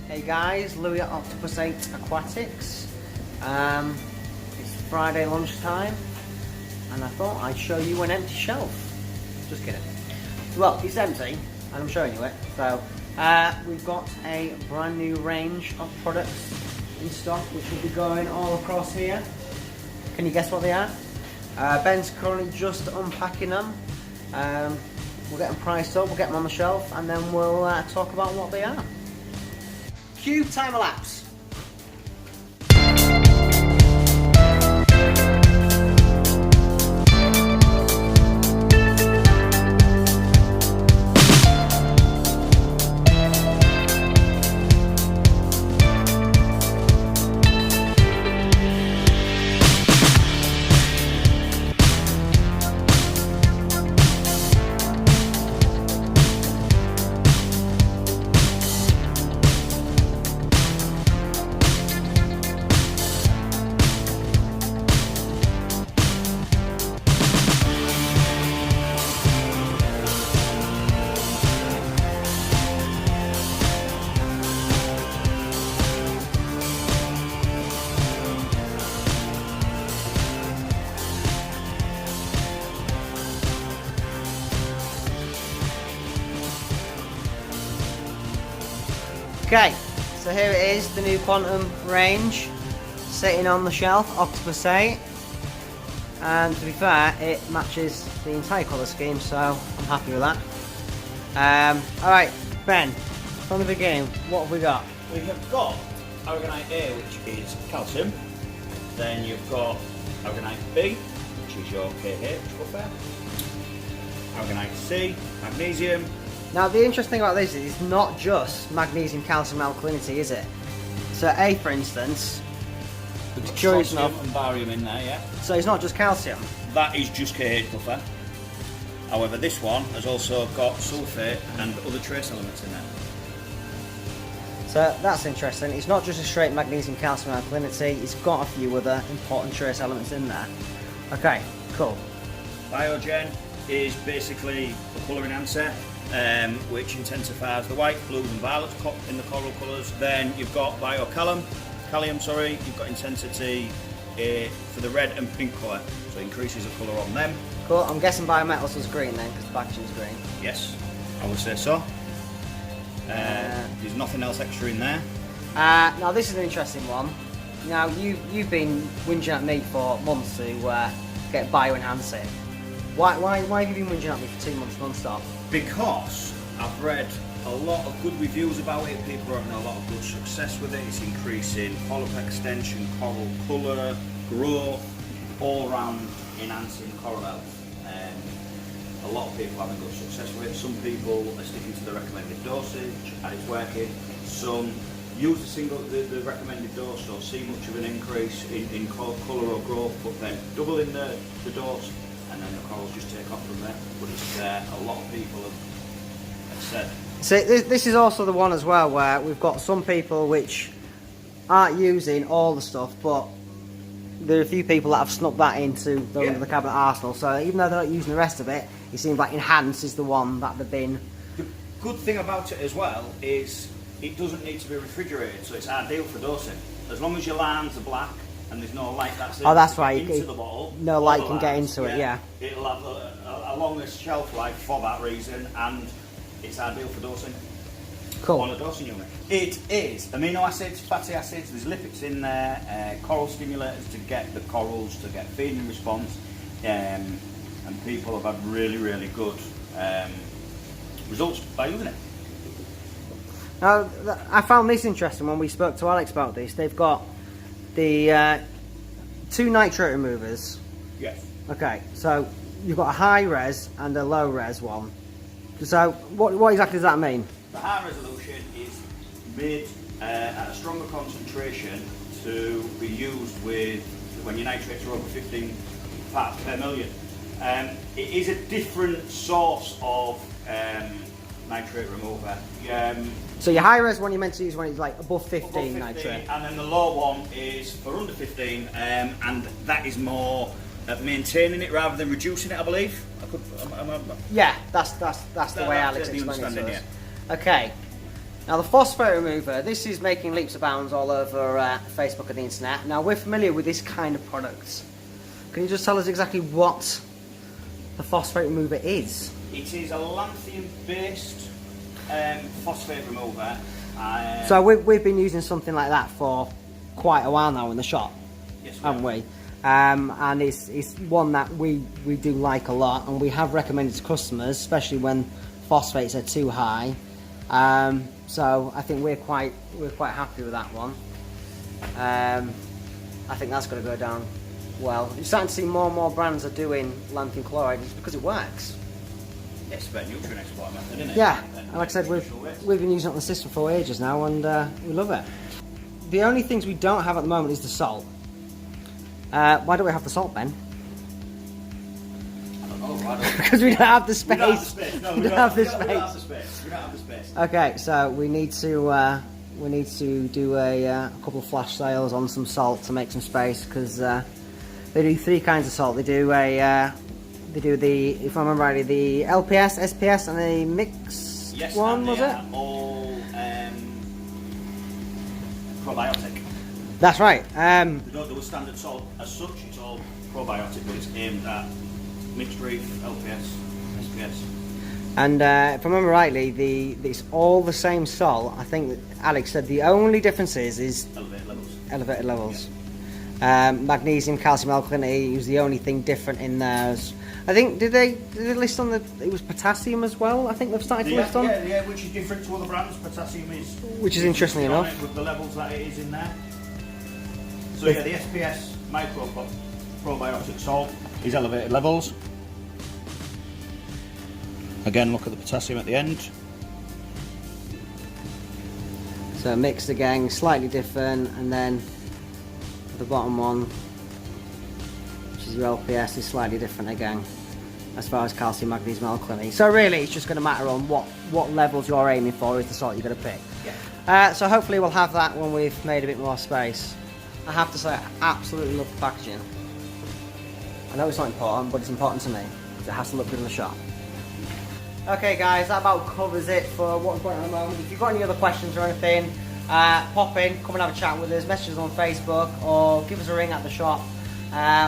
Hey guys, Louis at Octopus 8 Aquatics. It's Friday lunchtime and I thought I'd show you an empty shelf. Just kidding. Well, it's empty and I'm showing you it. So we've got a brand new range of products in stock which will be going all across here. Can you guess what they are? Ben's currently just unpacking them. We'll get them priced up, we'll get them on the shelf and then we'll talk about what they are. Cue timer lapse. Okay, so here it is, the new Quantum range, sitting on the shelf, Octopus 8, and to be fair, it matches the entire colour scheme, so I'm happy with that. Alright, Ben, from the beginning, what have we got? We have got Aragonite A, which is calcium, then you've got Aragonite B, which is your KH buffer, Aragonite C, magnesium. Now the interesting thing about this is it's not just magnesium, calcium, alkalinity, is it? So A, for instance, it's curious enough, and barium in there, yeah. So it's not just calcium. That is just KH buffer. However, this one has also got sulfate and other trace elements in there. So that's interesting. It's not just a straight magnesium, calcium, alkalinity. It's got a few other important trace elements in there. Okay, cool. Biogen is basically a colour enhancer, which intensifies the white, blues and violets in the coral colours. Then you've got Kalium, you've got intensity for the red and pink colour, so it increases the colour on them. Cool, I'm guessing Biometals was green then, because the packaging's green. Yes, I would say so. There's nothing else extra in there. Now this is an interesting one. Now you've been whinging at me for months to get bioenhancing. Why have you been whinging at me for 2 months non-stop? Because I've read a lot of good reviews about it, people are having a lot of good success with it. It's increasing polyp extension, coral colour, growth, all round enhancing coral health. A lot of people are having good success with it. Some people are sticking to the recommended dosage and it's working. Some use the recommended dose, don't see much of an increase in colour or growth, but then doubling the dose and then the corals just take off from there. But it's a lot of people have said. So this is also the one as well where we've got some people which aren't using all the stuff, but there are a few people that have snuck that into the cabinet arsenal. So even though they're not using the rest of it, it seems like Enhance is the one that they've been. The good thing about it as well is it doesn't need to be refrigerated, so it's ideal for dosing. As long as your lines are black and there's no light that's into the bottle. No light can get into it, yeah. It'll have a longer shelf life for that reason, and it's ideal for dosing. Cool. On a dosing unit. It is amino acids, fatty acids, there's lipids in there, coral stimulators to get the corals to get feeding response, and people have had really, really good results by using it. Now, I found this interesting when we spoke to Alex about this. They've got the 2 nitrate removers. Yes. Okay, so you've got a high res and a low res one. So what exactly does that mean? The high resolution is made at a stronger concentration to be used with when your nitrates are over 15 parts per million. It is a different source of nitrate remover. So your high res one you're meant to use when it's like above 15 nitrate. And then the low one is for under 15, and that is more at maintaining it rather than reducing it, I believe. Yeah, that's the way Alex explained it to us. Okay, Now the Phospho Remover, this is making leaps and bounds all over Facebook and the internet. Now we're familiar with this kind of product. Can you just tell us exactly what the Phosphate Remover is? It is a lanthanum based phosphate remover. So we've been using something like that for quite a while now in the shop, yes, haven't we? And it's one that we do like a lot, and we have recommended to customers, especially when phosphates are too high. So I think we're quite happy with that one. I think that's going to go down well. You're starting to see more and more brands are doing lanthanum chloride just because it works. It's a better nutrient export method, isn't it? Yeah, and like I said, we've been using it on the system for ages now, and we love it. The only things we don't have at the moment is the salt. Why don't we have the salt, Ben? I don't know, why don't we? Because we don't have the space. We don't have the space. No, we don't have the space. We don't have the space. Okay, so we need to do a couple of flash sales on some salt to make some space, because they do 3 kinds of salt. They do the, if I remember rightly, the LPS, SPS, and the mix one, was it? All probiotic. That's right. They don't do a standard salt as such. It's all probiotic, but it's aimed at mixed reef, LPS, SPS. And if I remember rightly, it's all the same salt. I think that Alex said the only difference is elevated levels. Yeah. Magnesium, calcium, alkalinity was the only thing different in theirs. I think did they list on it was potassium as well? I think they've started to list on. Yeah, which is different to other brands. Potassium is. Which is interesting enough. With the levels that it is in there. So yeah, the SPS probiotic salt is elevated levels. Again, look at the potassium at the end. So mixed again, slightly different, and then the bottom one, which is your LPS, is slightly different again, as far as calcium, magnesium, alkalinity. So really, it's just going to matter on what levels you're aiming for is the salt you're going to pick. Yeah. So hopefully we'll have that when we've made a bit more space. I have to say, I absolutely love the packaging. I know it's not important, but it's important to me, because it has to look good in the shop. Okay guys, that about covers it for what's going on at the moment. If you've got any other questions or anything, pop in, come and have a chat with us, message us on Facebook, or give us a ring at the shop.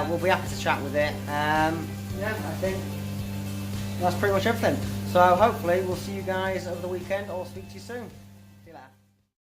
We'll be happy to chat with it. Yeah, I think that's pretty much everything. So hopefully we'll see you guys over the weekend, or speak to you soon.